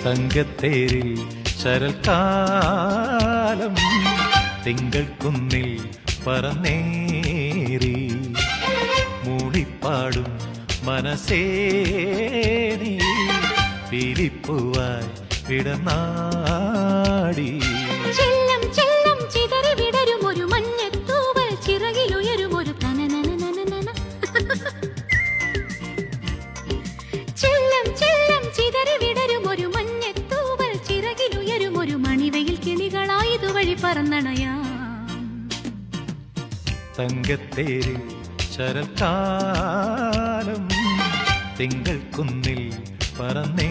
തങ്കത്തേരിൽ ശരൽക്കാലം തിങ്കൾ കുന്നിൽ പറന്നേറി മൂളിപ്പാടും മനസ്സേ നീ പീലിപ്പൂവായി വിടനാടി. ചെല്ലം ചെല്ലം ചിതറി വിടരും ഒരു മഞ്ഞത്തൂവൽ ചിറകിലുയരും ഒരു തനനനനനന. ചെല്ലം ചെല്ലം ചിതറി വിടരും ഒരു മഞ്ഞത്തൂവൽ ചിറകിലുയരും ഒരു മണിവെയിൽ കിളികളായതുവഴി പറന്നണയാ. തങ്കത്തേരിൽ ശരൽക്കാലം തിങ്കൾ കുന്നിൽ പറന്നേ